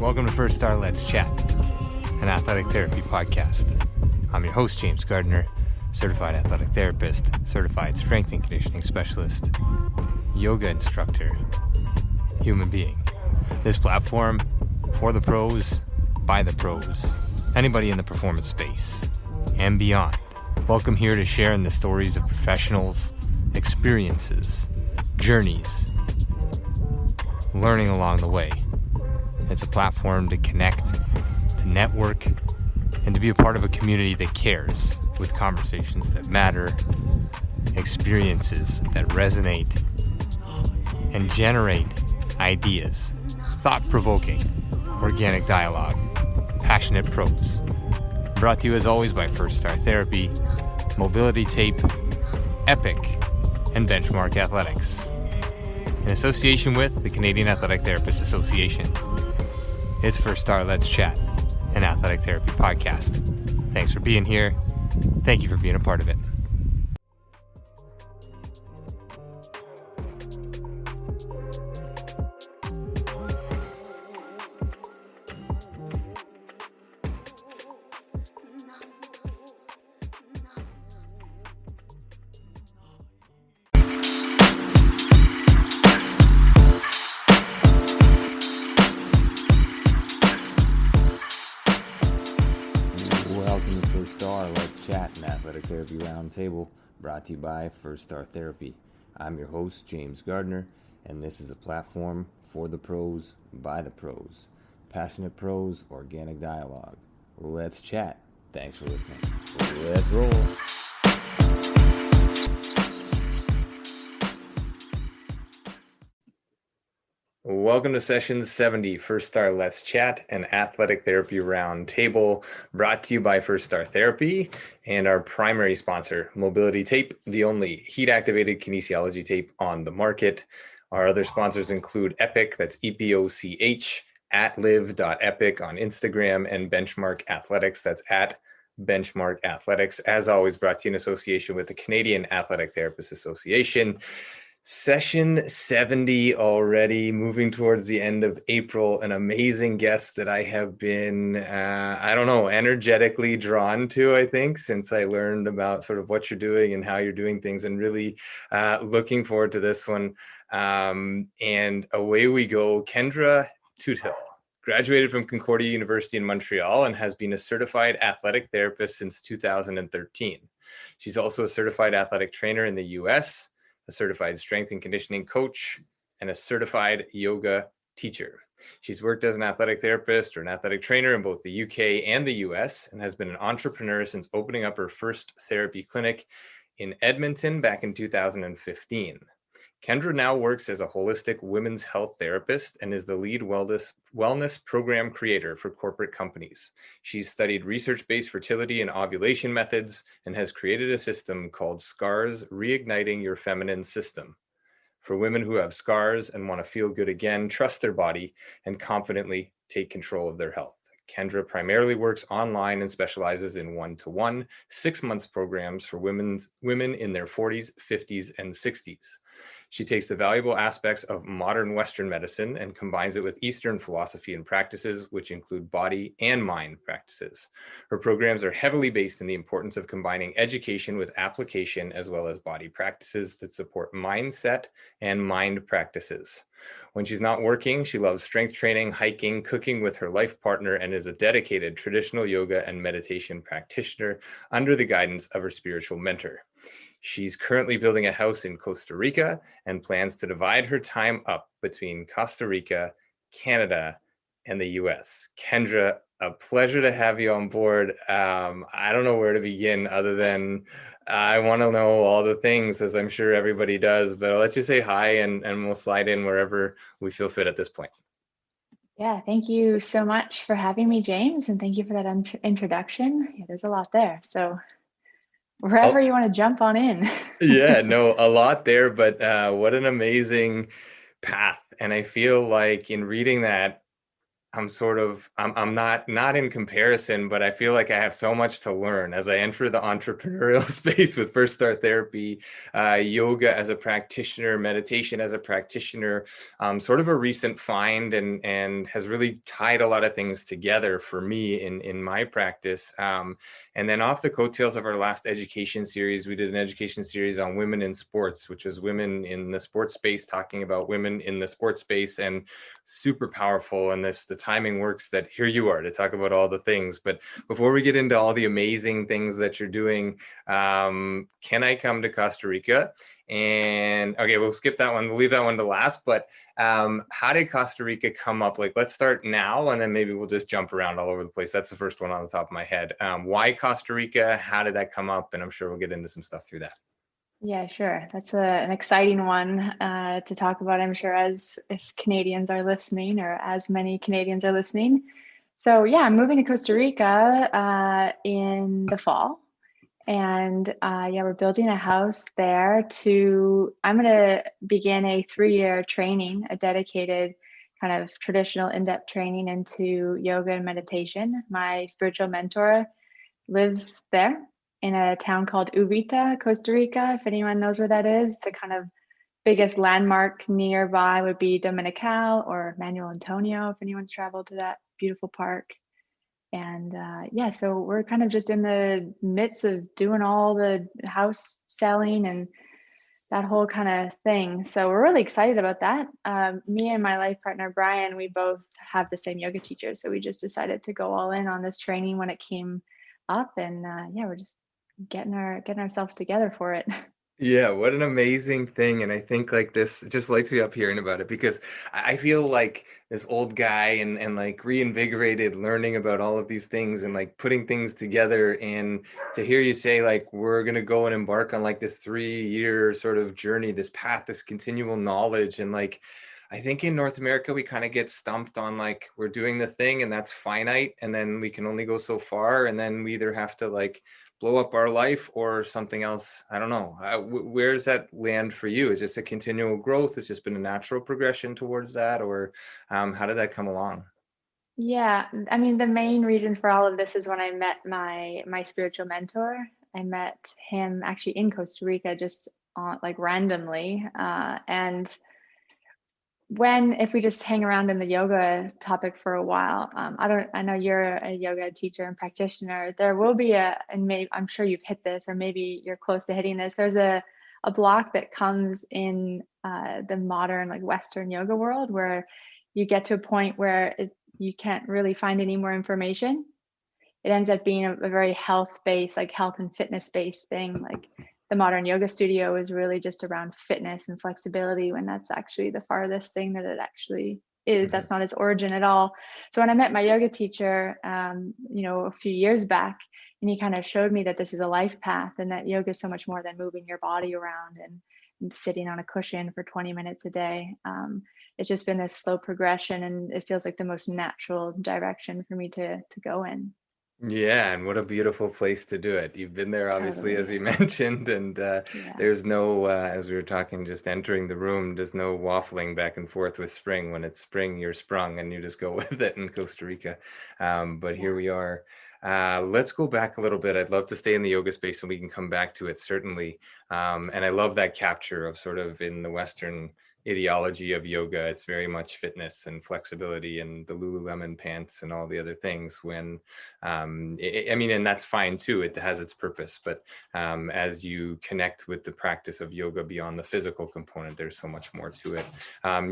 Welcome to First Star Let's Chat, an athletic therapy podcast. I'm your host, James Gardner, certified athletic therapist, certified strength and conditioning specialist, yoga instructor, human being. This platform, for the pros, by the pros, anybody in the performance space, and beyond. Welcome here to share in the stories of professionals, experiences, journeys, learning along the way. It's a platform to connect, to network, and to be a part of a community that cares, with conversations that matter, experiences that resonate, and generate ideas, thought-provoking, organic dialogue, passionate pros. Brought to you as always by First Star Therapy, Mobility Tape, Epic, and Benchmark Athletics. In association with the Canadian Athletic Therapists Association. It's First Star Let's Chat, an athletic therapy podcast. Thanks for being here. Thank you for being a part of it. Welcome to First Star Let's Chat, an athletic therapy roundtable brought to you by First Star Therapy. I'm your host, James Gardner, and this is a platform for the pros, by the pros. Passionate pros, organic dialogue. Let's chat. Thanks for listening. Let's roll. Welcome to session 70, First Star Let's Chat, an athletic therapy roundtable brought to you by First Star Therapy and our primary sponsor, Mobility Tape, the only heat-activated kinesiology tape on the market. Our other sponsors include Epic, that's EPOCH, at live.epic on Instagram, and Benchmark Athletics, that's at Benchmark Athletics. As always, brought to you in association with the Canadian Athletic Therapists Association. Session 70 already, moving towards the end of April. An amazing guest that I have been, energetically drawn to, I think, since I learned about sort of what you're doing and how you're doing things, and really looking forward to this one. And away we go. Kendra Toothill graduated from Concordia University in Montreal and has been a certified athletic therapist since 2013. She's also a certified athletic trainer in the US, a certified strength and conditioning coach, and a certified yoga teacher. She's worked as an athletic therapist or an athletic trainer in both the UK and the US, and has been an entrepreneur since opening up her first therapy clinic in Edmonton back in 2015. Kendra now works as a holistic women's health therapist and is the lead wellness program creator for corporate companies. She's studied research-based fertility and ovulation methods and has created a system called SCARS, Reigniting Your Feminine System, for women who have scars and want to feel good again, trust their body, and confidently take control of their health. Kendra primarily works online and specializes in one-to-one 6-month programs for women in their 40s, 50s, and 60s. She takes the valuable aspects of modern Western medicine and combines it with Eastern philosophy and practices, which include body and mind practices. Her programs are heavily based in the importance of combining education with application, as well as body practices that support mindset and mind practices. When she's not working, she loves strength training, hiking, cooking with her life partner, and is a dedicated traditional yoga and meditation practitioner under the guidance of her spiritual mentor. She's currently building a house in Costa Rica and plans to divide her time up between Costa Rica, Canada, and the US. Kendra, a pleasure to have you on board. I don't know where to begin other than I want to know all the things, as I'm sure everybody does, but I'll let you say hi and we'll slide in wherever we feel fit at this point. Yeah, thank you so much for having me, James, and thank you for that introduction. Yeah, there's a lot there, so wherever you want to jump on in. Yeah, no, a lot there, but what an amazing path. And I feel like in reading that, I'm not in comparison, but I feel like I have so much to learn as I enter the entrepreneurial space with First Start Therapy, yoga as a practitioner, meditation as a practitioner, sort of a recent find, and has really tied a lot of things together for me in my practice. And then off the coattails of our last education series, we did an education series on women in sports, which was women in the sports space talking about women in the sports space, and super powerful. And the timing works that here you are to talk about all the things. But before we get into all the amazing things that you're doing, can I come to Costa Rica? And okay, we'll skip that one. We'll leave that one to last. But how did Costa Rica come up? Like, let's start now, and then maybe we'll just jump around all over the place. That's the first one on the top of my head. Why Costa Rica? How did that come up? And I'm sure we'll get into some stuff through that. Yeah, sure. That's an exciting one to talk about, I'm sure, as if Canadians are listening, or as many Canadians are listening. So yeah, I'm moving to Costa Rica in the fall. And yeah, we're building a house there I'm going to begin a 3-year training, a dedicated kind of traditional in-depth training into yoga and meditation. My spiritual mentor lives there in a town called Uvita, Costa Rica. If anyone knows where that is, the kind of biggest landmark nearby would be Dominical or Manuel Antonio, if anyone's traveled to that beautiful park. And yeah, so we're kind of just in the midst of doing all the house selling and that whole kind of thing. So we're really excited about that. Me and my life partner, Brian, we both have the same yoga teacher. So we just decided to go all in on this training when it came up. And yeah, we're just getting ourselves together for it. Yeah, what an amazing thing. And I think like this just lights me up hearing about it, because I feel like this old guy and like reinvigorated learning about all of these things and like putting things together. And to hear you say like we're gonna go and embark on like this 3-year sort of journey, this path, this continual knowledge. And like I think in North America we kind of get stumped on like we're doing the thing and that's finite, and then we can only go so far, and then we either have to like blow up our life or something else. I don't know. Where's that land for you? Is this a continual growth? It's just been a natural progression towards that, or how did that come along? Yeah, I mean, the main reason for all of this is when I met my spiritual mentor. I met him actually in Costa Rica, just like randomly, and if we just hang around in the yoga topic for a while, I know you're a yoga teacher and practitioner. There will be and maybe I'm sure you've hit this, or maybe you're close to hitting this. There's a block that comes in the modern, like Western yoga world, where you get to a point where you can't really find any more information. It ends up being a very health-based, like health and fitness-based thing. Like the modern yoga studio is really just around fitness and flexibility, when that's actually the farthest thing that it actually is. That's not its origin at all. So when I met my yoga teacher, a few years back, and he kind of showed me that this is a life path, and that yoga is so much more than moving your body around and sitting on a cushion for 20 minutes a day. It's just been this slow progression, and it feels like the most natural direction for me to go in. Yeah, and what a beautiful place to do it. You've been there, obviously, as Totally. you mentioned, and Yeah. there's no, as we were talking, just entering the room, there's no waffling back and forth with spring. When it's spring, you're sprung, and you just go with it in Costa Rica. But Yeah. here we are. Let's go back a little bit. I'd love to stay in the yoga space, and we can come back to it, certainly. And I love that capture of sort of in the Western ideology of yoga. It's very much fitness and flexibility and the Lululemon pants and all the other things. When I mean, and that's fine too, it has its purpose, but as you connect with the practice of yoga beyond the physical component, there's so much more to it.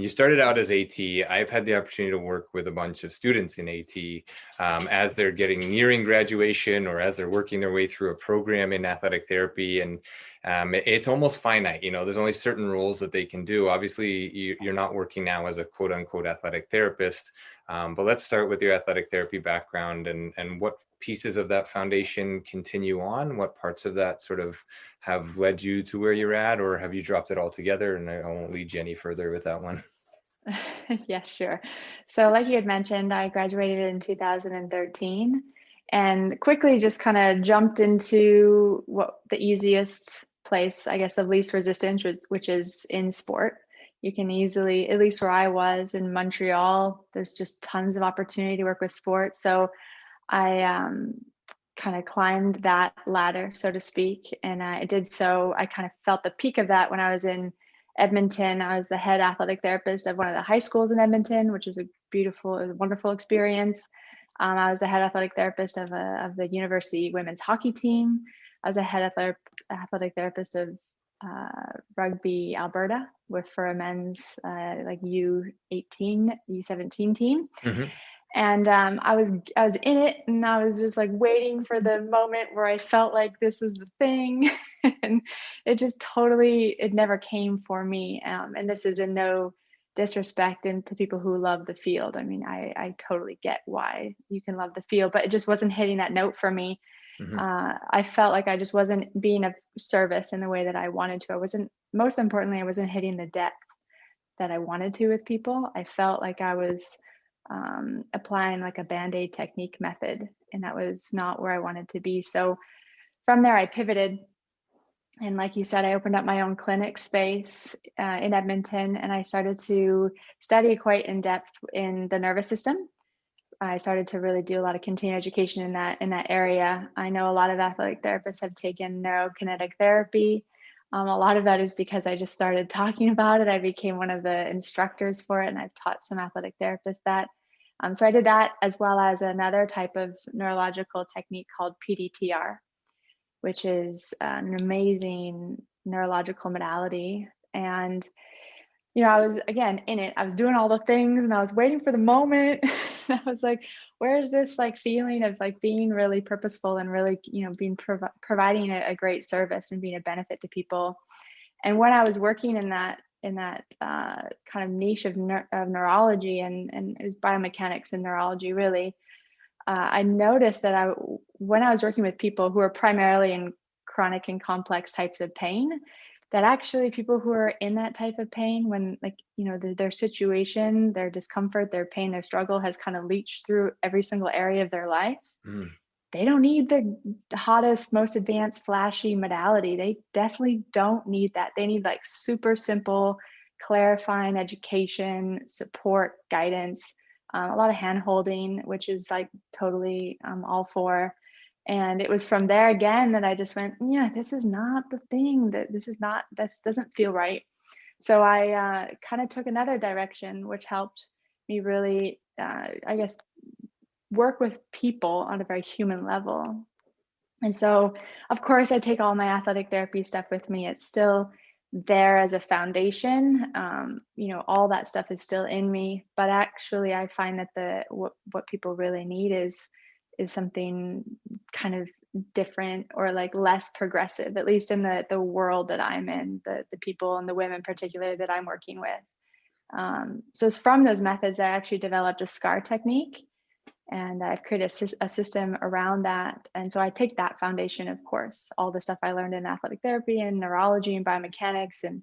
You started out as AT. I've had the opportunity to work with a bunch of students in AT as they're nearing graduation, or as they're working their way through a program in athletic therapy. And it's almost finite. There's only certain roles that they can do. Obviously, you're not working now as a quote unquote athletic therapist, but let's start with your athletic therapy background, and what pieces of that foundation continue on. What parts of that sort of have led you to where you're at, or have you dropped it all together? And I won't lead you any further with that one. Yeah, sure. So like you had mentioned, I graduated in 2013 and quickly just kind of jumped into what the easiest place, I guess, of least resistance, which is in sport. You can easily, at least where I was in Montreal, there's just tons of opportunity to work with sports. So I kind of climbed that ladder, so to speak. And I did so, I kind of felt the peak of that when I was in Edmonton. I was the head athletic therapist of one of the high schools in Edmonton, which is a wonderful experience. I was the head athletic therapist of the university women's hockey team. I was a head athletic therapist of Rugby Alberta for a men's like U18, U17 team. Mm-hmm. And I was in it, and I was just like waiting for the moment where I felt like this is the thing, and it never came for me. And this is in no disrespect into people who love the field. I mean, I totally get why you can love the field, but it just wasn't hitting that note for me. Mm-hmm. I felt like I just wasn't being of service in the way that I wanted to. Most importantly, I wasn't hitting the depth that I wanted to with people. I felt like I was applying like a Band-Aid technique method, and that was not where I wanted to be. So from there, I pivoted. And like you said, I opened up my own clinic space in Edmonton, and I started to study quite in depth in the nervous system. I started to really do a lot of continuing education in that area. I know a lot of athletic therapists have taken neurokinetic therapy. A lot of that is because I just started talking about it. I became one of the instructors for it, and I've taught some athletic therapists that. So I did that, as well as another type of neurological technique called PDTR, which is an amazing neurological modality. And I was, again, in it. I was doing all the things, and I was waiting for the moment. And I was like, where's this like feeling of like being really purposeful and really, being providing a great service and being a benefit to people. And when I was working in that kind of niche of neurology, and it was biomechanics and neurology, really, I noticed that when I was working with people who are primarily in chronic and complex types of pain, that actually people who are in that type of pain, when their situation, their discomfort, their pain, their struggle has kind of leached through every single area of their life, they don't need the hottest, most advanced, flashy modality. They definitely don't need that. They need like super simple, clarifying education, support, guidance, a lot of hand holding, which is like totally all for. And it was from there again that I just went, yeah, this is not the thing. This doesn't feel right. So I kind of took another direction, which helped me really, I guess, work with people on a very human level. And so, of course, I take all my athletic therapy stuff with me. It's still there as a foundation. All that stuff is still in me. But actually, I find that what people really need is something kind of different, or like less progressive, at least in the world that I'm in, the people and the women particularly that I'm working with. So from those methods, I actually developed a SCAR technique, and I've created a system around that. And so I take that foundation, of course, all the stuff I learned in athletic therapy and neurology and biomechanics and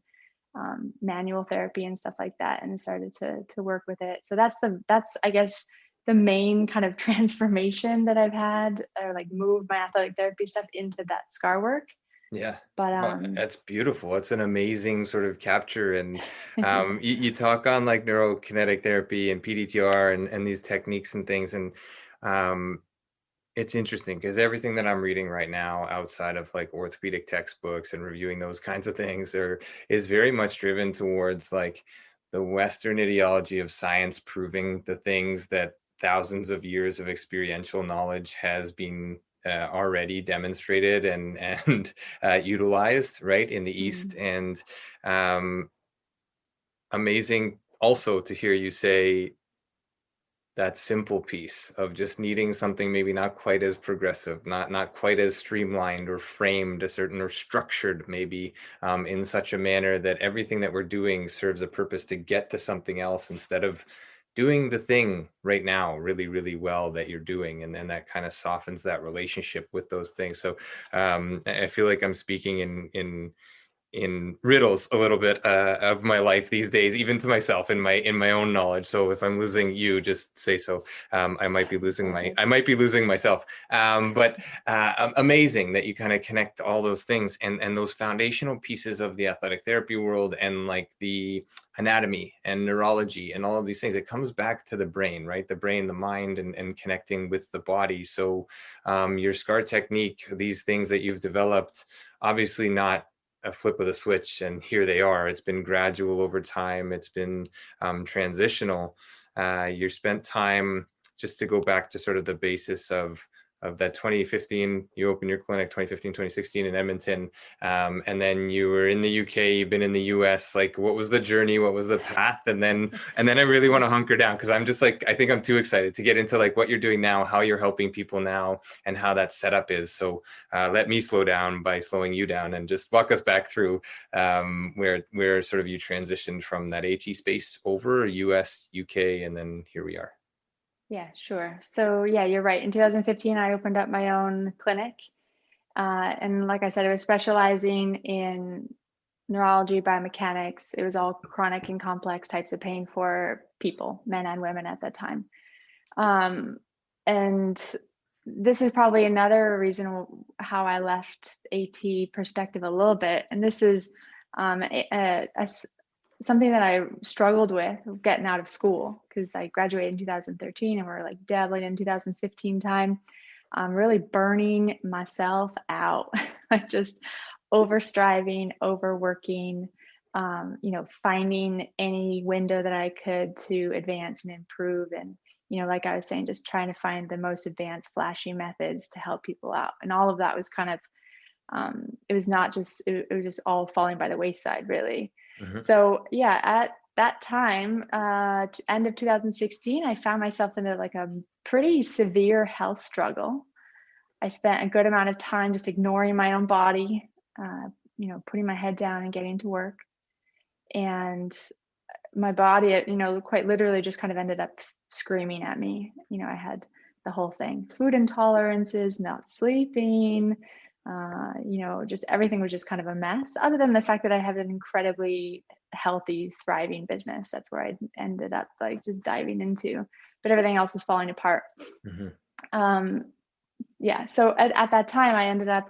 manual therapy and stuff like that, and started to work with it. So that's I guess the main kind of transformation that I've had, or like move my athletic therapy stuff into that SCAR work. Yeah. But Well, that's beautiful. It's an amazing sort of capture. And you talk on like neurokinetic therapy and PDTR and these techniques and things. And it's interesting because everything that I'm reading right now outside of like orthopedic textbooks and reviewing those kinds of things is very much driven towards like the Western ideology of science proving the things that thousands of years of experiential knowledge has been already demonstrated and utilized, right, in the East. And amazing also to hear you say that simple piece of just needing something maybe not quite as progressive, not quite as streamlined or framed a certain or structured maybe in such a manner that everything that we're doing serves a purpose to get to something else, instead of doing the thing right now really, really well that you're doing. And then that kind of softens that relationship with those things. So I feel like I'm speaking in in riddles a little bit of my life these days, even to myself in my own knowledge. So if I'm losing you, just say so. I might be losing myself. But amazing that you kind of connect all those things and those foundational pieces of the athletic therapy world and like the anatomy and neurology and all of these things. It comes back to the brain, right? The brain, the mind, and connecting with the body. So your SCAR technique, these things that you've developed, obviously not a flip of the switch and here they are. It's been gradual over time. It's been transitional. You spent time, just to go back to sort of the basis of that 2015, you opened your clinic 2015, 2016 in Edmonton. And then you were in the UK, you've been in the US. Like, what was the journey? What was the path? And then I really want to hunker down, because I'm just like, I think I'm too excited to get into like what you're doing now, how you're helping people now, and how that setup is. So let me slow down by slowing you down and just walk us back through where sort of you transitioned from that AT space over US, UK, and then here we are. Yeah, sure. So yeah, you're right. In 2015, I opened up my own clinic. And like I said, it was specializing in neurology, biomechanics. It was all chronic and complex types of pain for people, men and women at that time. And this is probably another reason how I left AT perspective a little bit. And this is something that I struggled with getting out of school, because I graduated in 2013 and we're like dabbling in 2015 time. I'm really burning myself out, like just over striving, overworking, finding any window that I could to advance and improve. And, like I was saying, just trying to find the most advanced, flashy methods to help people out. And all of that was kind of, it was just all falling by the wayside, really. Mm-hmm. So yeah, at that time, end of 2016, I found myself into like a pretty severe health struggle. I spent a good amount of time just ignoring my own body, putting my head down and getting to work. And my body, quite literally just kind of ended up screaming at me. I had the whole thing, food intolerances, not sleeping, just everything was just kind of a mess, other than the fact that I have an incredibly healthy, thriving business. That's where I ended up like just diving into, but everything else was falling apart. Mm-hmm. So at that time, I ended up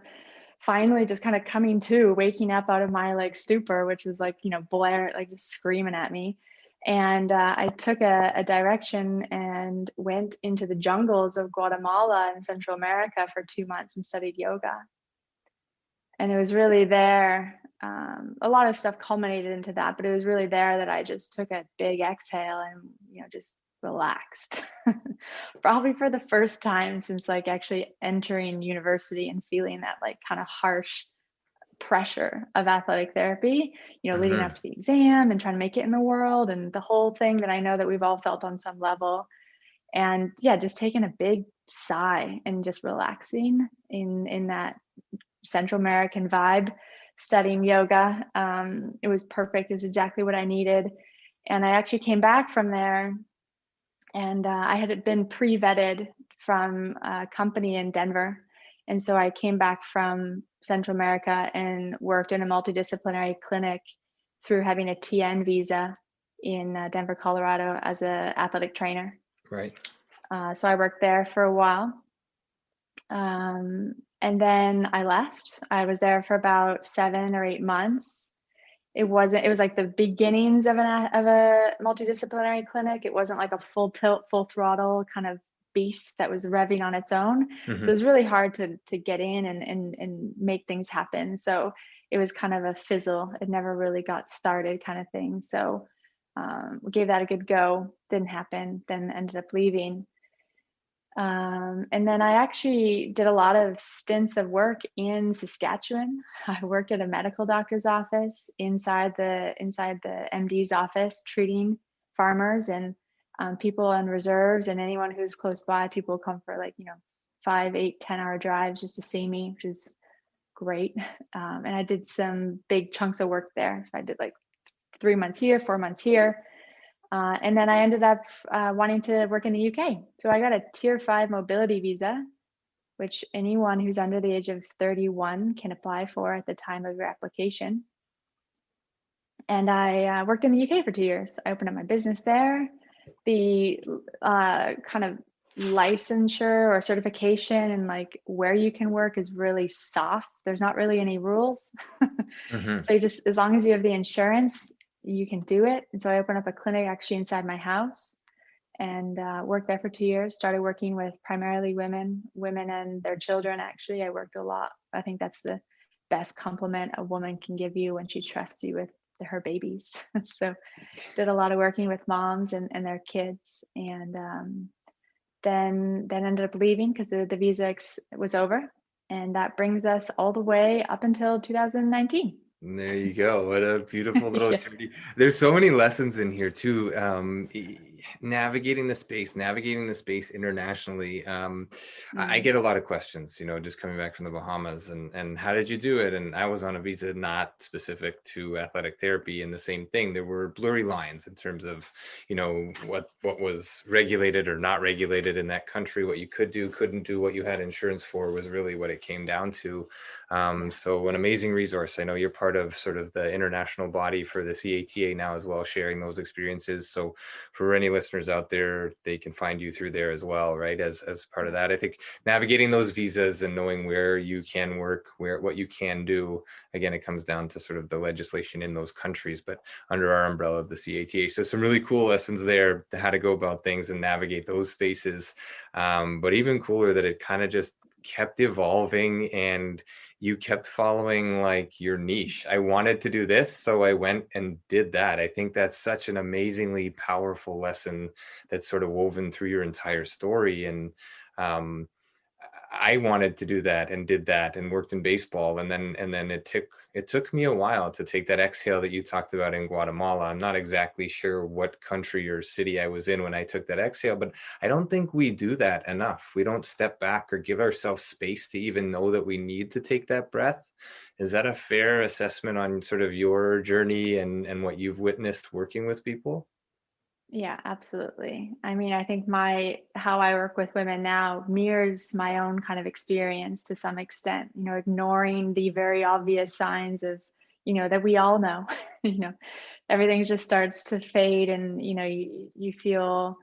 finally just kind of coming to, waking up out of my like stupor, which was like, Blair, like just screaming at me. And I took a direction and went into the jungles of Guatemala and Central America for 2 months and studied yoga. And it was really there, a lot of stuff culminated into that, but it was really there that I just took a big exhale and, just relaxed. Probably for the first time since like actually entering university and feeling that like kind of harsh pressure of athletic therapy, mm-hmm. leading up to the exam and trying to make it in the world and the whole thing that I know that we've all felt on some level. And yeah, just taking a big sigh and just relaxing in that Central American vibe, studying yoga. It was perfect. It's exactly what I needed. And I actually came back from there, and I had been pre-vetted from a company in Denver. And so I came back from Central America and worked in a multidisciplinary clinic through having a TN visa in Denver, Colorado as an athletic trainer. Right. So I worked there for a while. And then I left. I was there for about 7 or 8 months. It was like the beginnings of a multidisciplinary clinic. It wasn't like a full tilt, full throttle kind of beast that was revving on its own. Mm-hmm. So it was really hard to get in and make things happen. So it was kind of a fizzle. It never really got started kind of thing. So we gave that a good go. Didn't happen. Then ended up leaving. And then I actually did a lot of stints of work in Saskatchewan. I worked at a medical doctor's office inside the MD's office, treating farmers and people on reserves, and anyone who's close by. People come for 5, 8, 10-hour drives just to see me, which is great. And I did some big chunks of work there. I did 3 months here, 4 months here. And then I ended up wanting to work in the UK. So I got a tier 5 mobility visa, which anyone who's under the age of 31 can apply for at the time of your application. And I worked in the UK for 2 years. I opened up my business there. The kind of licensure or certification and like where you can work is really soft. There's not really any rules. Mm-hmm. So you just, as long as you have the insurance, you can do it. And so I opened up a clinic actually inside my house and worked there for 2 years. Started working with primarily women and their children. Actually, I worked a lot. I think that's the best compliment a woman can give you when she trusts you with her babies. So did a lot of working with moms and their kids, and then ended up leaving because the visa was over, and that brings us all the way up until 2019. There you go. What a beautiful little Yeah. journey. There's so many lessons in here too. Navigating the space internationally. I Mm. get a lot of questions, just coming back from the Bahamas and how did you do it? And I was on a visa not specific to athletic therapy, and the same thing. There were blurry lines in terms of, what was regulated or not regulated in that country, what you could do, couldn't do, what you had insurance for was really what it came down to. Yeah. So an amazing resource. I know you're part of sort of the international body for the CATA now as well, sharing those experiences. So for any listeners out there, they can find you through there as well, right? As part of that, I think navigating those visas and knowing where you can work, what you can do. Again, it comes down to sort of the legislation in those countries, but under our umbrella of the CATA. So some really cool lessons there, how to go about things and navigate those spaces. But even cooler that it kind of just kept evolving and you kept following like your niche. I wanted to do this, so I went and did that. I think that's such an amazingly powerful lesson that's sort of woven through your entire story. And um, I wanted to do that and did that and worked in baseball. And then it took me a while to take that exhale that you talked about in Guatemala. I'm not exactly sure what country or city I was in when I took that exhale, but I don't think we do that enough. We don't step back or give ourselves space to even know that we need to take that breath. Is that a fair assessment on sort of your journey and what you've witnessed working with people? Yeah, absolutely. I mean, I think how I work with women now mirrors my own kind of experience to some extent, ignoring the very obvious signs of, that we all know, you know, everything just starts to fade and, you feel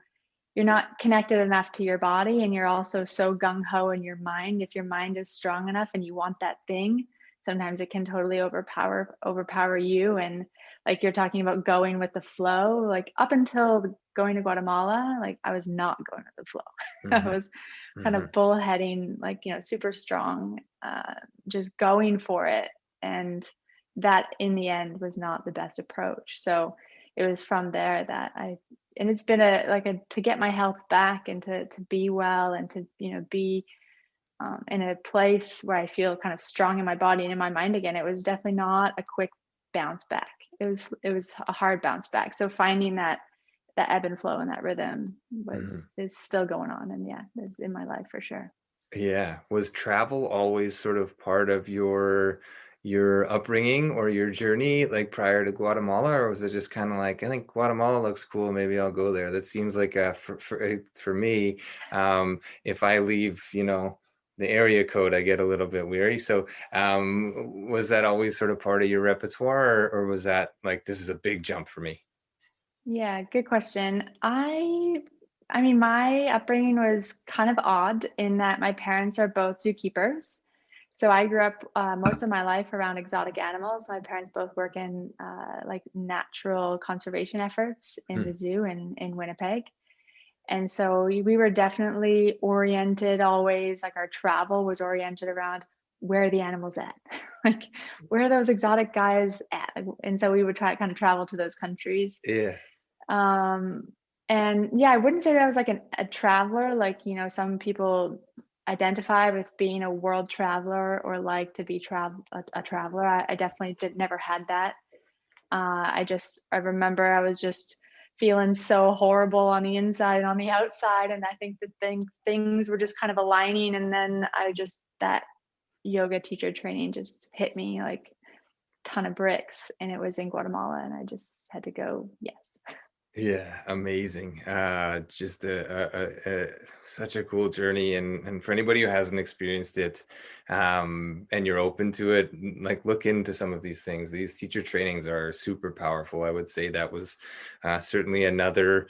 you're not connected enough to your body, and you're also so gung-ho in your mind. If your mind is strong enough and you want that thing, sometimes it can totally overpower you. And like you're talking about going with the flow, like up until going to Guatemala, like I was not going with the flow. I Hmm. was kind Hmm. of bullheading, like, super strong, just going for it. And that in the end was not the best approach. So it was from there that and it's been to get my health back and to be well and to, be in a place where I feel kind of strong in my body and in my mind again. It was definitely not a quick bounce back. It was a hard bounce back. So finding that ebb and flow and that rhythm is still going on, and yeah, it's in my life for sure. Yeah. Was travel always sort of part of your upbringing or your journey, like prior to Guatemala, or was it just kind of like, I think Guatemala looks cool, maybe I'll go there? That seems like for me, if I leave, the area code, I get a little bit weary. So, was that always sort of part of your repertoire, or was that like this is a big jump for me? Yeah, good question. I mean, my upbringing was kind of odd in that my parents are both zookeepers. So I grew up most of my life around exotic animals. My parents both work in like natural conservation efforts in the Hmm. zoo in Winnipeg. And so we were definitely oriented always, like our travel was oriented around where are the animals at? Like, where are those exotic guys at? And so we would try to kind of travel to those countries. Yeah. um and yeah, I wouldn't say that I was like a traveler, like, some people identify with being a world traveler or like to be a traveler. I definitely never had that. I remember I was just feeling so horrible on the inside and on the outside, and I think things were just kind of aligning, and then that yoga teacher training just hit me like ton of bricks, and it was in Guatemala, and I just had to go, yes. Yeah, amazing. Just such a cool journey, and for anybody who hasn't experienced it, and you're open to it, like look into some of these things. These teacher trainings are super powerful. I would say that was certainly another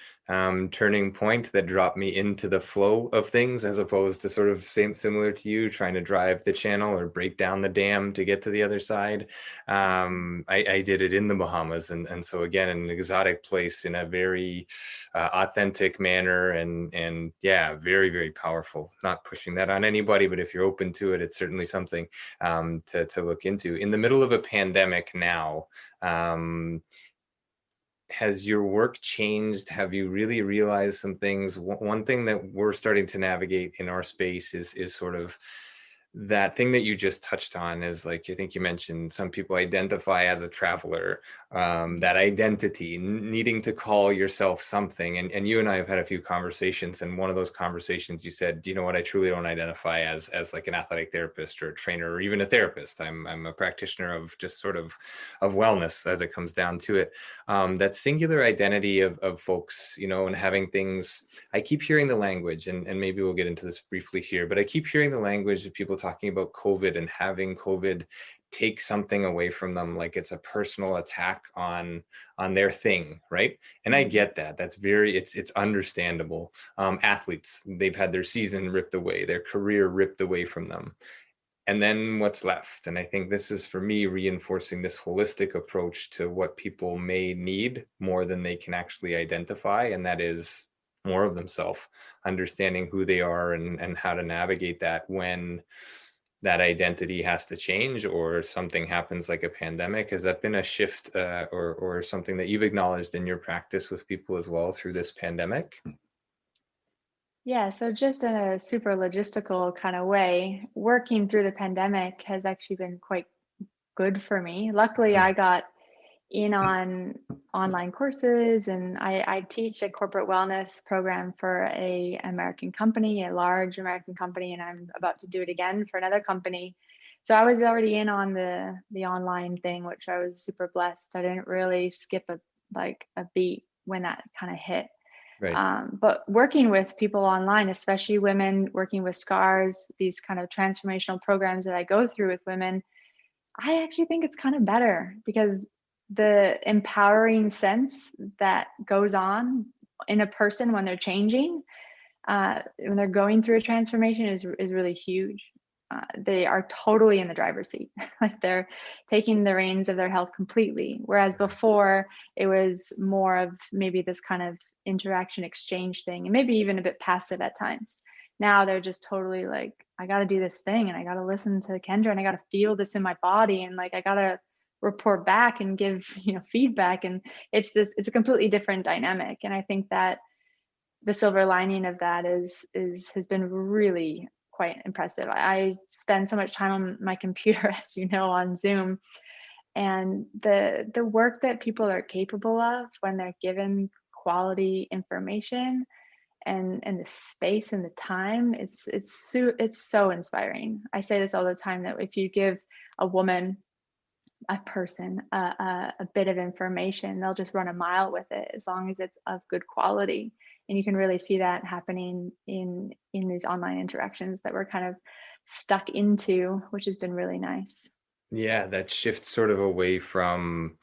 turning point that dropped me into the flow of things, as opposed to sort of similar to you, trying to drive the channel or break down the dam to get to the other side. I did it in the Bahamas, and so again, in an exotic place, in a very authentic manner, and yeah, very, very powerful. Not pushing that on anybody, but if you're open to it, it's certainly something to look into. In the middle of a pandemic now, has your work changed? Have you really realized some things? One thing that we're starting to navigate in our space is sort of that thing that you just touched on, is like, I think you mentioned some people identify as a traveler, that identity, needing to call yourself something. And you and I have had a few conversations, and one of those conversations you said, you know what, I truly don't identify as like an athletic therapist or a trainer or even a therapist. I'm a practitioner of just sort of wellness as it comes down to it. That singular identity of folks, and having things. I keep hearing the language, and maybe we'll get into this briefly here, but I keep hearing the language of people talking about COVID and having COVID take something away from them, like it's a personal attack on their thing, right? And I get that. That's it's understandable. Athletes, they've had their season ripped away, their career ripped away from them. And then what's left? And I think this is, for me, reinforcing this holistic approach to what people may need more than they can actually identify, and that is more of themselves, understanding who they are, and how to navigate that when that identity has to change or something happens like a pandemic. Has that been a shift, or something that you've acknowledged in your practice with people as well through this pandemic? Yeah, so just in a super logistical kind of way, working through the pandemic has actually been quite good for me. Luckily, I got in on online courses, and I teach a corporate wellness program for a American company, a large American company, and I'm about to do it again for another company. So I was already in on the online thing, which I was super blessed. I didn't really skip a beat when that kind of hit. Right. But working with people online, especially women working with scars, these kind of transformational programs that I go through with women, I actually think it's kind of better, because the empowering sense that goes on in a person when they're changing, when they're going through a transformation, is really huge. They are totally in the driver's seat, like they're taking the reins of their health completely. Whereas before, it was more of maybe this kind of interaction exchange thing, and maybe even a bit passive at times. Now they're just totally like, I got to do this thing, and I got to listen to Kendra, and I got to feel this in my body, and like I got to report back and give feedback, and it's a completely different dynamic. And I think that the silver lining of that is has been really quite impressive. I spend so much time on my computer, as you know, on Zoom, and the work that people are capable of when they're given quality information, and the space and the time, it's so inspiring. I say this all the time, that if you give a woman, a person, a bit of information, they'll just run a mile with it, as long as it's of good quality. And you can really see that happening in these online interactions that we're kind of stuck into, which has been really nice. Yeah, that shift sort of away from,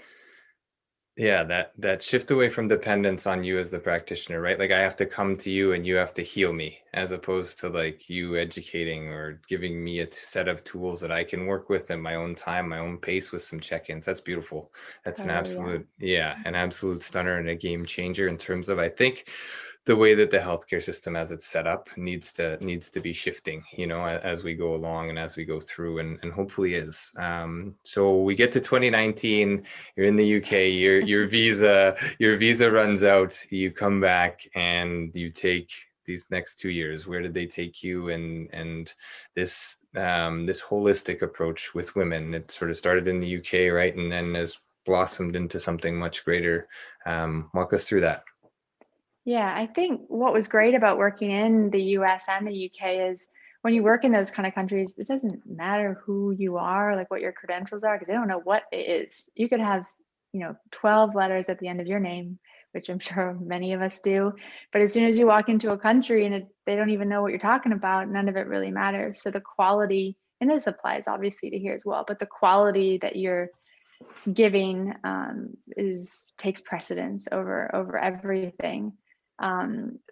yeah, that shift away from dependence on you as the practitioner, right? Like I have to come to you and you have to heal me, as opposed to like you educating or giving me a set of tools that I can work with in my own time, my own pace, with some check-ins. That's beautiful. That's an Totally, yeah. absolute, yeah, an absolute stunner and a game changer in terms of, I think, the way that the healthcare system as it's set up needs to be shifting, as we go along and as we go through, and hopefully is. So we get to 2019, you're in the UK, your visa runs out, you come back and you take these next 2 years. Where did they take you? And this holistic approach with women, it sort of started in the UK, right? And then has blossomed into something much greater. Walk us through that. Yeah, I think what was great about working in the US and the UK is, when you work in those kind of countries, it doesn't matter who you are, like what your credentials are, because they don't know what it is. You could have, 12 letters at the end of your name, which I'm sure many of us do. But as soon as you walk into a country and they don't even know what you're talking about, none of it really matters. So the quality, and this applies obviously to here as well, but the quality that you're giving takes precedence over everything.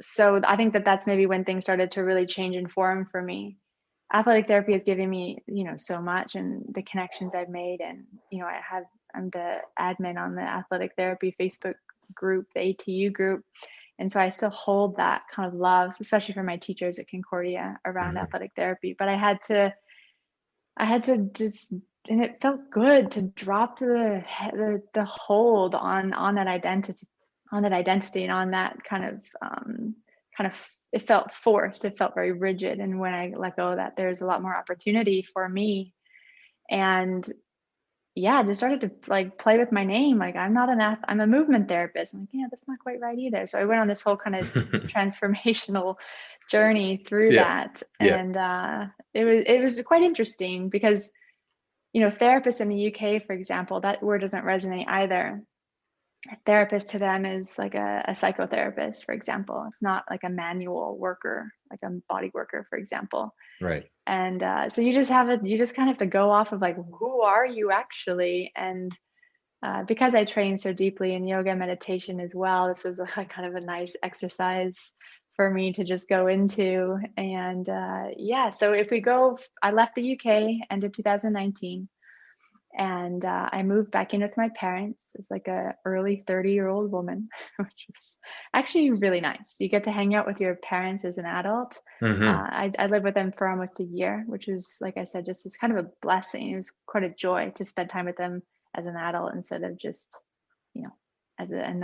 So I think that's maybe when things started to really change and form for me. Athletic therapy has given me, so much, and the connections I've made, and I'm the admin on the athletic therapy Facebook group, the ATU group, and so I still hold that kind of love, especially for my teachers at Concordia around athletic therapy. But I had to just, and it felt good to drop the hold on that identity, and on that kind of it felt forced. It felt very rigid. And when I let go of that, there's a lot more opportunity for me. And yeah, I just started to like play with my name. Like, I'm not I'm a movement therapist. I'm like, yeah, that's not quite right either. So I went on this whole kind of transformational journey through that. And it was quite interesting because, therapists in the UK, for example, that word doesn't resonate either. A therapist to them is like a psychotherapist, for example. It's not like a manual worker, like a body worker, for example. Right. And so you just kind of have to go off of like, who are you actually? And because I train so deeply in yoga and meditation as well, this was like kind of a nice exercise for me to just go into. And so I left the UK end of 2019. And I moved back in with my parents as like a early 30-year-old woman, which is actually really nice. You get to hang out with your parents as an adult. I lived with them for almost a year, which was, like I said, just as kind of a blessing. It was quite a joy to spend time with them as an adult instead of just, as an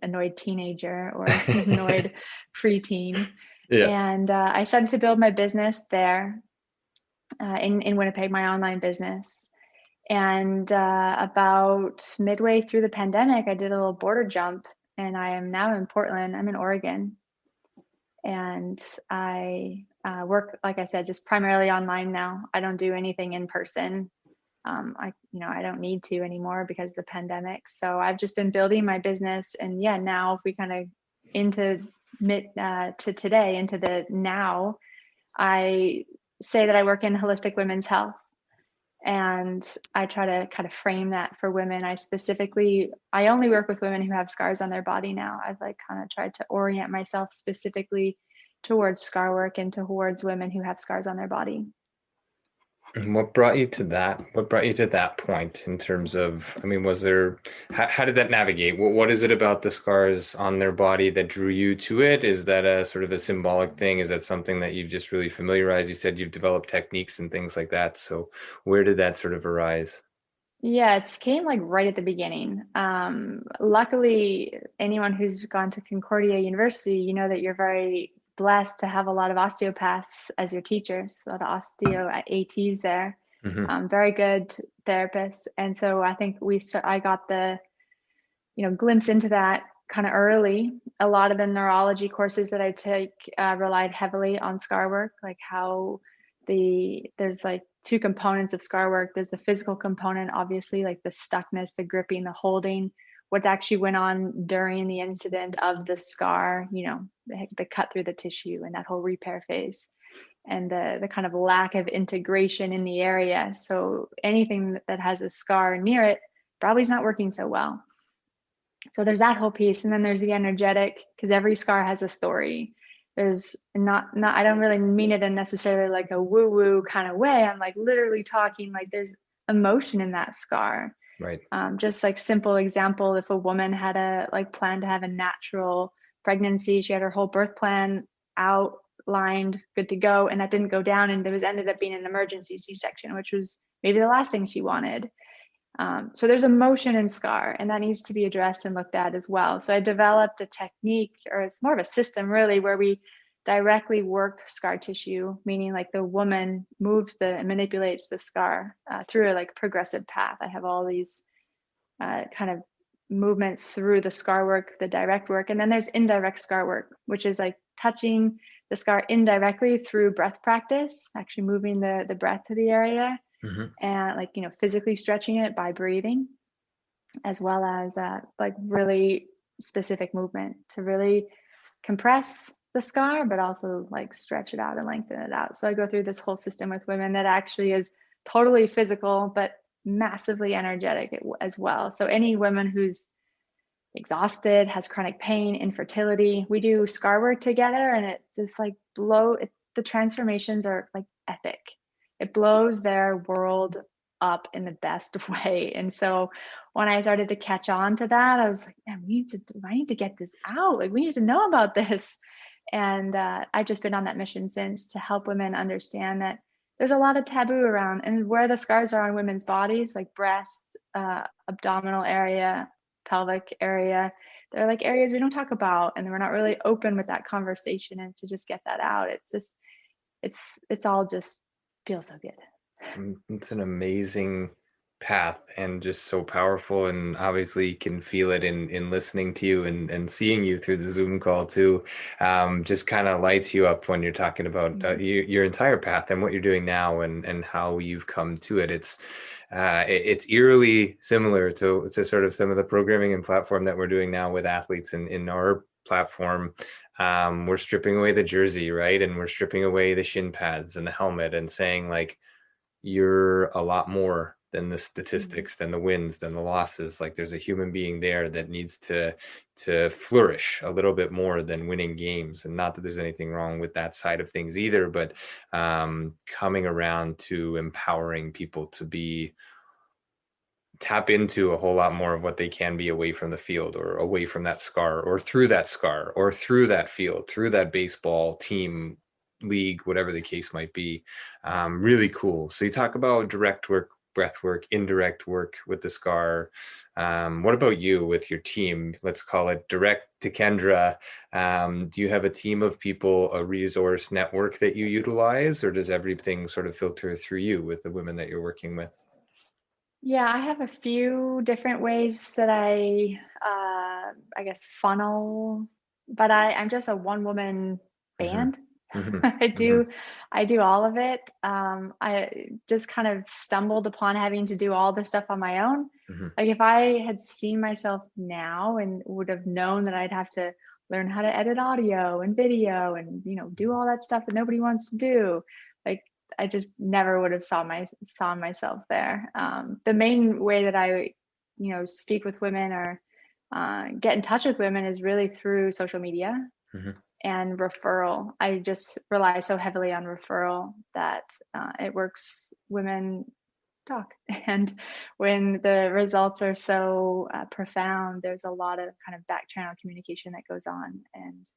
annoyed teenager or annoyed preteen. And I started to build my business there in Winnipeg, my online business. And about midway through the pandemic, I did a little border jump, and I am now in Portland. I'm in Oregon, and I work, like I said, just primarily online now. I don't do anything in person. I don't need to anymore because of the pandemic. So I've just been building my business, and now if we kind of into today, into the now, I say that I work in holistic women's health. And I try to kind of frame that for women. I only work with women who have scars on their body now. I've like kind of tried to orient myself specifically towards scar work and towards women who have scars on their body. And what brought you to that? What brought you to that point in terms of, was there, how did that navigate? What is it about the scars on their body that drew you to it? Is that a sort of a symbolic thing? Is that something that you've just really familiarized? You said you've developed techniques and things like that. So where did that sort of arise? Yes, came like right at the beginning. Luckily, anyone who's gone to Concordia University, you know that you're very blessed to have a lot of osteopaths as your teachers, a lot of osteo ATs there. Very good therapists. And so I think I got the, glimpse into that kind of early. A lot of the neurology courses that I take relied heavily on scar work, like how there's like two components of scar work. There's the physical component, obviously, like the stuckness, the gripping, the holding, what actually went on during the incident of the scar, the cut through the tissue and that whole repair phase, and the kind of lack of integration in the area. So anything that has a scar near it probably is not working so well. So there's that whole piece. And then there's the energetic, because every scar has a story. There's not, I don't really mean it in necessarily like a woo-woo kind of way. I'm like literally talking like there's emotion in that scar. Right. Just like simple example, if a woman had a plan to have a natural pregnancy, she had her whole birth plan outlined, good to go, and that didn't go down, and ended up being an emergency C-section, which was maybe the last thing she wanted. So there's emotion in scar, and that needs to be addressed and looked at as well. So I developed a technique, or it's more of a system really, where we directly work scar tissue, meaning like the woman manipulates the scar through a like progressive path. I have all these kind of movements through the scar work, the direct work, and then there's indirect scar work, which is like touching the scar indirectly through breath practice, actually moving the breath to the area. And like, physically stretching it by breathing, as well as like really specific movement to really compress the scar, but also like stretch it out and lengthen it out. So I go through this whole system with women that actually is totally physical, but massively energetic as well. So any woman who's exhausted, has chronic pain, infertility, we do scar work together, and it's just like the transformations are like epic. It blows their world up in the best way. And so when I started to catch on to that, I was like, man, I need to get this out. Like, we need to know about this. And I've just been on that mission since, to help women understand that there's a lot of taboo around, and where the scars are on women's bodies, like breast, abdominal area, pelvic area, they're like areas we don't talk about, and we're not really open with that conversation. And to just get that out, it's all just feels so good. It's an amazing path and just so powerful, and obviously you can feel it in listening to you and seeing you through the Zoom call too. Just kind of lights you up when you're talking about your entire path and what you're doing now and how you've come to it. It's eerily similar to sort of some of the programming and platform that we're doing now with athletes in our platform. We're stripping away the jersey, right? And we're stripping away the shin pads and the helmet and saying, like, you're a lot more than the statistics, than the wins, than the losses. Like, there's a human being there that needs to flourish a little bit more than winning games. And not that there's anything wrong with that side of things either, but coming around to empowering people to tap into a whole lot more of what they can be away from the field, or away from that scar, or through that scar, or through that field, through that baseball team, league, whatever the case might be. Really cool. So you talk about direct work, breath work, indirect work with the scar. What about you with your team? Let's call it direct to Kendra. Do you have a team of people, a resource network that you utilize, or does everything sort of filter through you with the women that you're working with? Yeah, I have a few different ways that I guess, funnel, but I'm just a one-woman Mm-hmm. band. Mm-hmm. I Mm-hmm. do all of it. I just kind of stumbled upon having to do all this stuff on my own. Mm-hmm. Like, if I had seen myself now and would have known that I'd have to learn how to edit audio and video and, do all that stuff that nobody wants to do, like, I just never would have saw myself there. The main way that I, speak with women or get in touch with women is really through social media Mm-hmm. and referral. I just rely so heavily on referral that it works. Women talk, and when the results are so profound, there's a lot of kind of back channel communication that goes on, and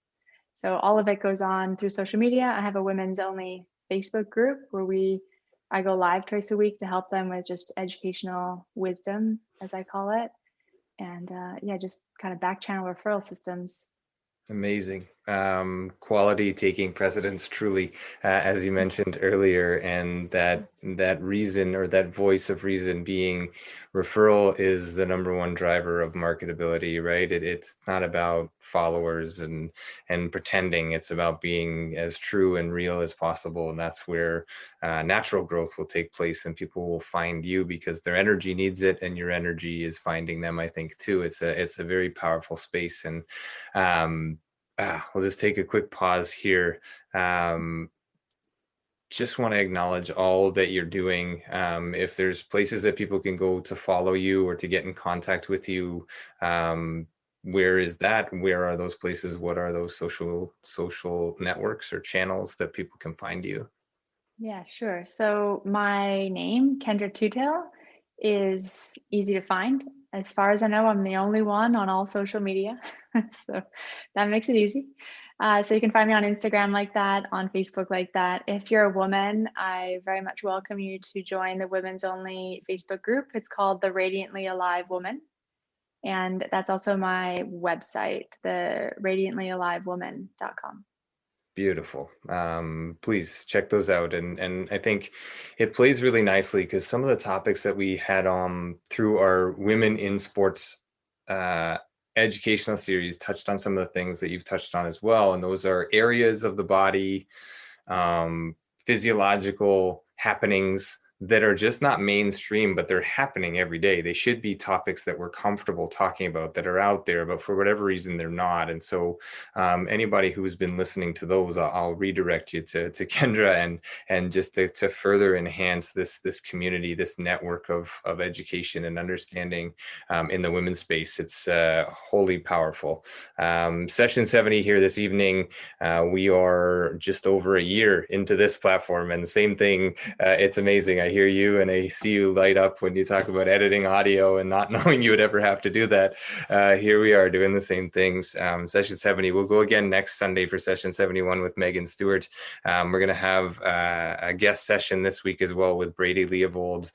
so all of it goes on through social media. I have a women's only Facebook group where I go live twice a week to help them with just educational wisdom, as I call it. And yeah, just kind of back channel referral systems. Amazing. Quality taking precedence, truly, as you mentioned earlier, and that reason, or that voice of reason, being referral, is the number one driver of marketability, right? It's not about followers and pretending. It's about being as true and real as possible, and that's where natural growth will take place, and people will find you because their energy needs it, and your energy is finding them. I think too, it's a very powerful space, and we'll just take a quick pause here. Just want to acknowledge all that you're doing. If there's places that people can go to follow you or to get in contact with you, where is that? Where are those places? What are those social networks or channels that people can find you? Yeah, sure. So my name, Kendra Toothill, is easy to find. As far as I know, I'm the only one on all social media. So that makes it easy. So you can find me on Instagram like that, on Facebook like that. If you're a woman, I very much welcome you to join the women's only Facebook group. It's called the Radiantly Alive Woman. And that's also my website, the radiantlyalivewoman.com. Beautiful. Please check those out. And I think it plays really nicely because some of the topics that we had through our Women in Sports educational series touched on some of the things that you've touched on as well. And those are areas of the body, physiological happenings that are just not mainstream, but they're happening every day. They should be topics that we're comfortable talking about, that are out there, but for whatever reason, they're not. And so anybody who's been listening to those, I'll redirect you to Kendra, and just to further enhance this community, this network of education and understanding in the women's space. It's wholly powerful. Session 70 here this evening. We are just over a year into this platform, and the same thing. It's amazing. I hear you and I see you light up when you talk about editing audio and not knowing you would ever have to do that. Here we are doing the same things. Session 70, we'll go again next Sunday for session 71 with Megan Stewart. We're going to have a guest session this week as well with Brady Leovold.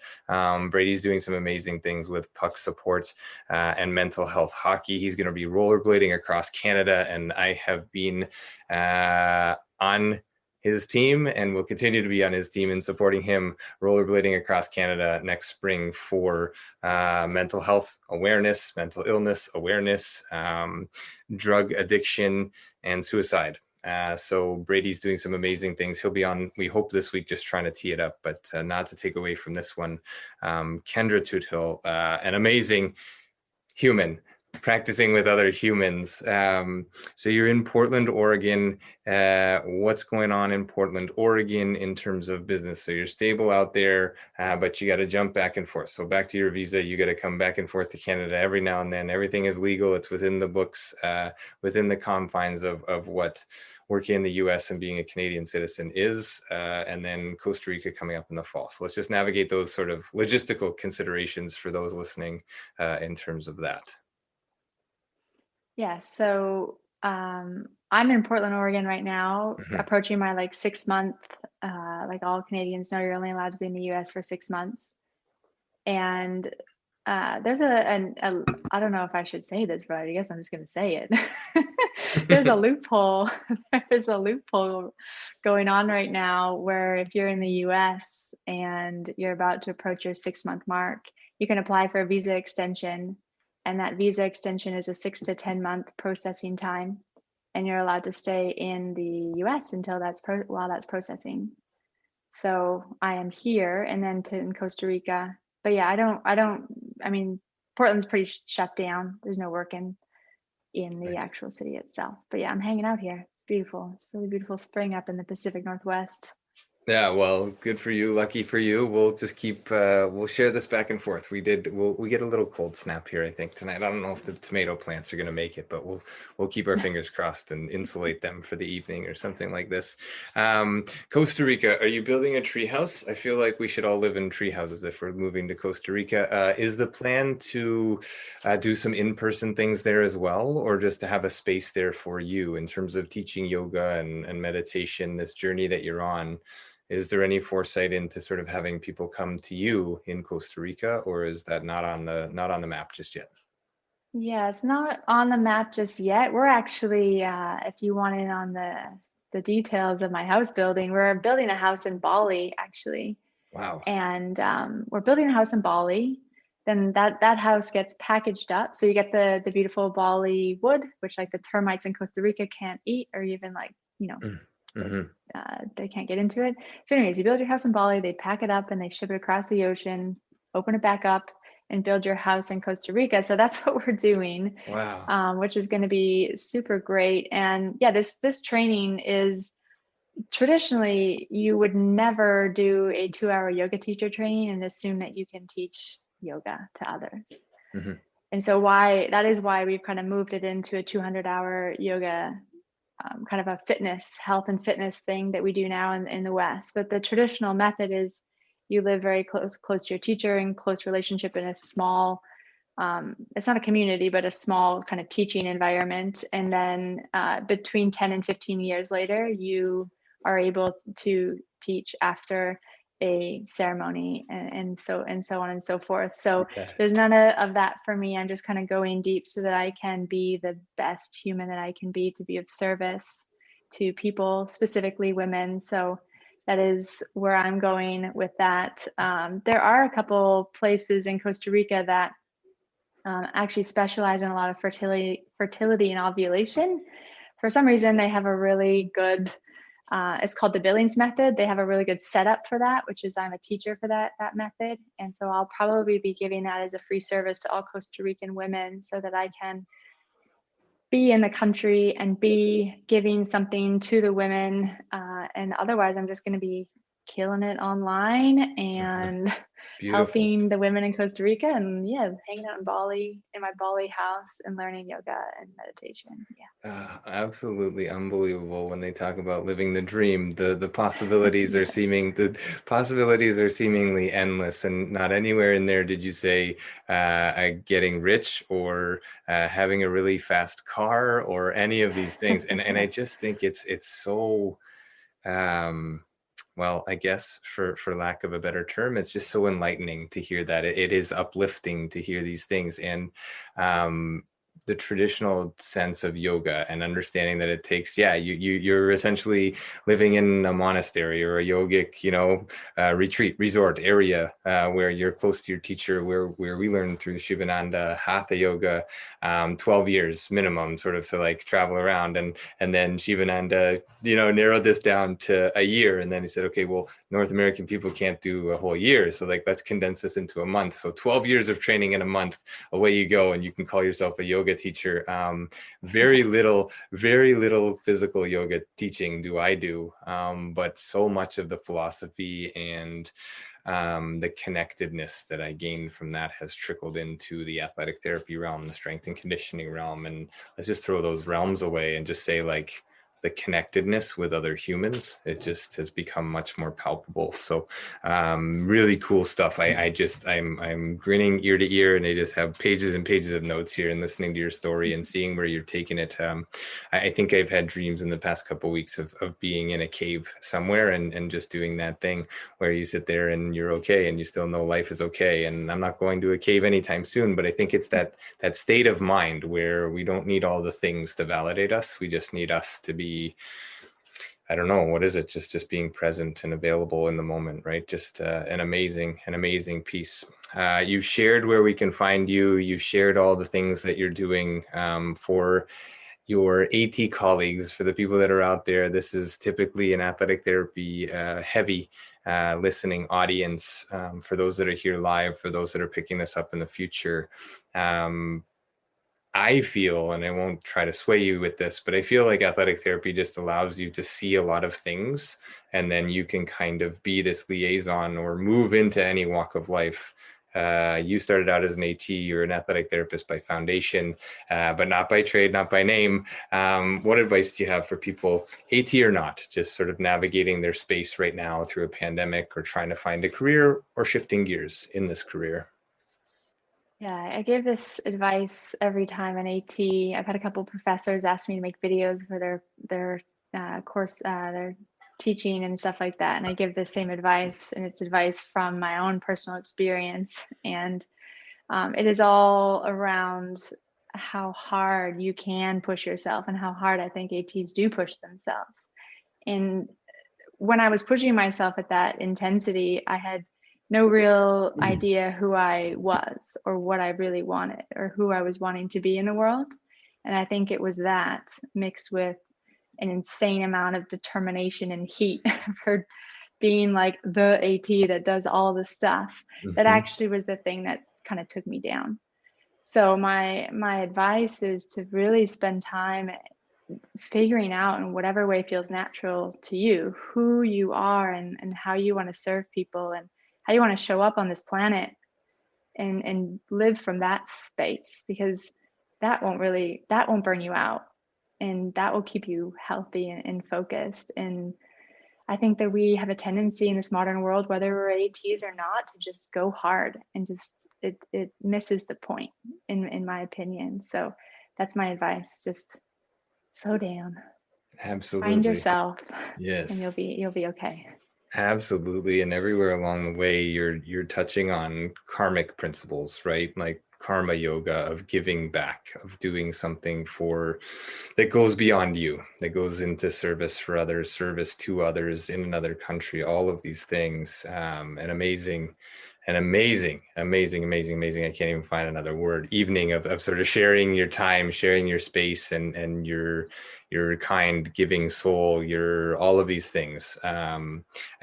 Brady's doing some amazing things with puck support and mental health hockey. He's going to be rollerblading across Canada, and I have been on his team and will continue to be on his team in supporting him rollerblading across Canada next spring for mental health awareness, mental illness awareness, drug addiction, and suicide. So Brady's doing some amazing things. He'll be on, we hope this week, just trying to tee it up, but not to take away from this one. Kendra Toothill, an amazing human, practicing with other humans. So you're in Portland, Oregon. What's going on in Portland, Oregon in terms of business? So you're stable out there, but you got to jump back and forth. So back to your visa, you got to come back and forth to Canada every now and then. Everything is legal. It's within the books, within the confines of what working in the US and being a Canadian citizen is, and then Costa Rica coming up in the fall. So let's just navigate those sort of logistical considerations for those listening in terms of that. Yeah, so I'm in Portland, Oregon right now, approaching my like 6 month, like all Canadians know, you're only allowed to be in the US for 6 months. And there's I don't know if I should say this, but I guess I'm just going to say it. There's a loophole. There's a loophole going on right now where if you're in the US and you're about to approach your 6 month mark, you can apply for a visa extension. And that visa extension is a 6 to 10 month processing time. And you're allowed to stay in the US until while that's processing. So I am here and then in Costa Rica. But yeah, I mean, Portland's pretty shut down. There's no work in the actual city itself. But yeah, I'm hanging out here. It's beautiful. It's really beautiful spring up in the Pacific Northwest. Yeah, well, good for you. Lucky for you. We'll just keep, we'll share this back and forth. We get a little cold snap here, I think, tonight. I don't know if the tomato plants are going to make it, but we'll keep our fingers crossed and insulate them for the evening or something like this. Costa Rica, are you building a tree house? I feel like we should all live in tree houses if we're moving to Costa Rica. Is the plan to do some in-person things there as well, or just to have a space there for you in terms of teaching yoga and meditation, this journey that you're on? Is there any foresight into sort of having people come to you in Costa Rica, or is that not on the map just yet? Yeah, it's not on the map just yet. We're actually, if you want in on the details of my house building, we're building a house in Bali, actually. Wow. And we're building a house in Bali. Then that house gets packaged up. So you get the beautiful Bali wood, which like the termites in Costa Rica can't eat, or even like, they can't get into it. So anyways, you build your house in Bali, they pack it up and they ship it across the ocean, open it back up and build your house in Costa Rica. So that's what we're doing. Wow. Which is going to be super great. And yeah, this training is traditionally, you would never do a 2-hour yoga teacher training and assume that you can teach yoga to others. And so that is why we've kind of moved it into a 200-hour yoga kind of a health and fitness thing that we do now in the West. But the traditional method is you live very close to your teacher in close relationship in a small, it's not a community, but a small kind of teaching environment. And then between 10 and 15 years later, you are able to teach after a ceremony and so on and so forth. So there's none of that for me. I'm just kind of going deep so that I can be the best human that I can be to be of service to people, specifically women. So that is where I'm going with that. There are a couple places in Costa Rica that actually specialize in a lot of fertility and ovulation. For some reason, they have a really good It's called the Billings method. They have a really good setup for that, which is I'm a teacher for that method. And so I'll probably be giving that as a free service to all Costa Rican women so that I can be in the country and be giving something to the women. And otherwise, I'm just going to be killing it online and Beautiful. helping the women in Costa Rica and hanging out in Bali, in my Bali house and learning yoga and meditation. Absolutely unbelievable when they talk about living the dream. The possibilities are seemingly endless, and not anywhere in there did you say getting rich or having a really fast car or any of these things. And I just think it's so well, I guess for lack of a better term, it's just so enlightening to hear that. It is uplifting to hear these things. And the traditional sense of yoga and understanding that it takes, you're essentially living in a monastery or a yogic, retreat resort area where you're close to your teacher, where we learn through Shivananda Hatha yoga, 12 years minimum, sort of to like travel around. And then Shivananda, narrowed this down to a year. And then he said, okay, well, North American people can't do a whole year. So like, let's condense this into a month. So 12 years of training in a month, away you go. And you can call yourself a yoga teacher. Very little physical yoga teaching do I do. But so much of the philosophy and the connectedness that I gained from that has trickled into the athletic therapy realm, the strength and conditioning realm. And let's just throw those realms away and just say like, the connectedness with other humans, it just has become much more palpable. So really cool stuff. I'm grinning ear to ear, and I just have pages and pages of notes here and listening to your story and seeing where you're taking it. I think I've had dreams in the past couple of weeks of being in a cave somewhere and just doing that thing where you sit there and you're okay and you still know life is okay. And I'm not going to a cave anytime soon, but I think it's that state of mind where we don't need all the things to validate us. We just need us to be, I don't know, what is it? Just being present and available in the moment, right? Just an amazing piece. You shared where we can find you. You shared all the things that you're doing for your AT colleagues, for the people that are out there. This is typically an athletic therapy heavy listening audience. For those that are here live, for those that are picking this up in the future, I feel, and I won't try to sway you with this, but I feel like athletic therapy just allows you to see a lot of things, and then you can kind of be this liaison or move into any walk of life. You started out as an AT, you're an athletic therapist by foundation, but not by trade, not by name. What advice do you have for people, AT or not, just sort of navigating their space right now through a pandemic or trying to find a career or shifting gears in this career? Yeah, I give this advice every time an AT. I've had a couple professors ask me to make videos for their course, their teaching and stuff like that, and I give the same advice, and it's advice from my own personal experience. And it is all around how hard you can push yourself and how hard I think ATs do push themselves. And when I was pushing myself at that intensity, I had no real idea who I was or what I really wanted or who I was wanting to be in the world. And I think it was that mixed with an insane amount of determination and heat for being like the AT that does all the stuff that actually was the thing that kind of took me down. So my advice is to really spend time figuring out in whatever way feels natural to you who you are and how you want to serve people and how you want to show up on this planet and live from that space, because that won't burn you out, and that will keep you healthy and focused. And I think that we have a tendency in this modern world, whether we're ATs or not, to just go hard and just it misses the point in my opinion. So that's my advice. Just slow down. Absolutely. Find yourself. Yes. And you'll be okay. Absolutely. And everywhere along the way, you're touching on karmic principles, right? Like karma yoga, of giving back, of doing something that goes beyond you, that goes into service for others, service to others in another country, all of these things. An amazing an amazing, amazing, amazing, amazing, I can't even find another word, evening of sort of sharing your time, sharing your space, and your kind, giving soul, your all of these things. I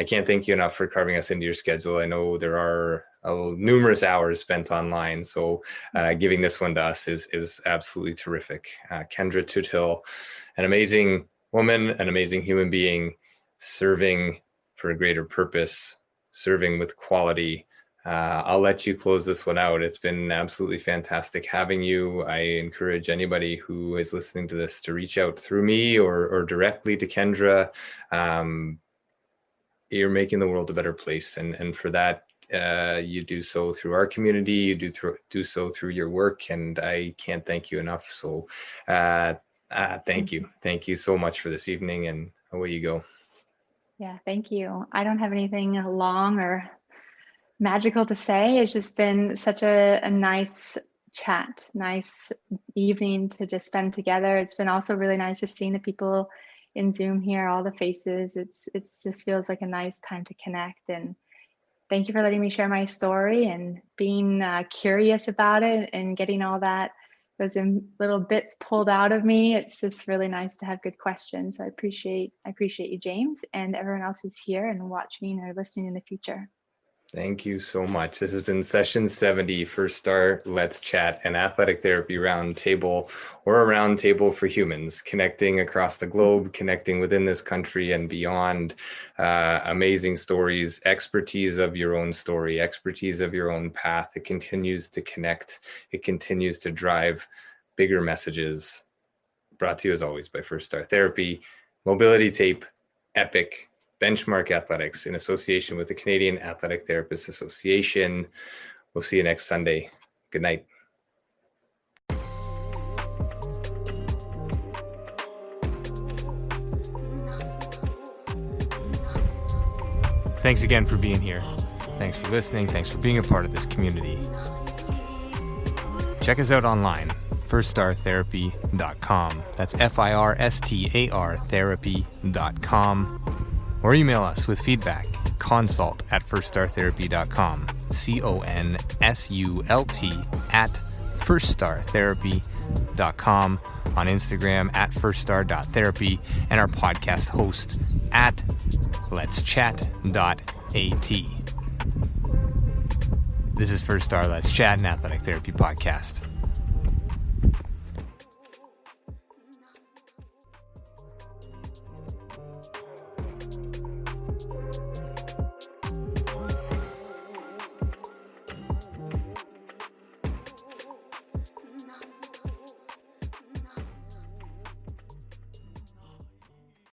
can't thank you enough for carving us into your schedule. I know there are numerous hours spent online, so giving this one to us is absolutely terrific. Kendra Toothill, an amazing woman, an amazing human being, serving for a greater purpose, serving with quality. I'll let you close this one out. It's been absolutely fantastic having you. I encourage anybody who is listening to this to reach out through me or directly to Kendra. You're making the world a better place. And for that, you do so through our community, you do so through your work, and I can't thank you enough. So thank you. Thank you so much for this evening, and away you go. Yeah, thank you. I don't have anything long or magical to say. It's just been such a nice chat, nice evening to just spend together. It's been also really nice just seeing the people in Zoom here, all the faces. It just feels like a nice time to connect. And thank you for letting me share my story and being curious about it and getting all those little bits pulled out of me. It's just really nice to have good questions. So I appreciate you, James, and everyone else who's here and watching or listening in the future. Thank you so much. This has been session 70, First Star Let's Chat, an athletic therapy roundtable, or a roundtable for humans, connecting across the globe, connecting within this country and beyond. Amazing stories, expertise of your own story, expertise of your own path. It continues to connect. It continues to drive bigger messages. Brought to you as always by First Star Therapy, Mobility Tape, Epic, Benchmark Athletics in association with the Canadian Athletic Therapists Association. We'll see you next Sunday. Good night. Thanks again for being here. Thanks for listening. Thanks for being a part of this community. Check us out online, firststartherapy.com. That's FIRSTAR therapy.com. Or email us with feedback, consult@firststartherapy.com, CONSULT@firststartherapy.com, on Instagram @firststar.therapy, and our podcast host @letschat.at. This is First Star Let's Chat, an athletic therapy podcast.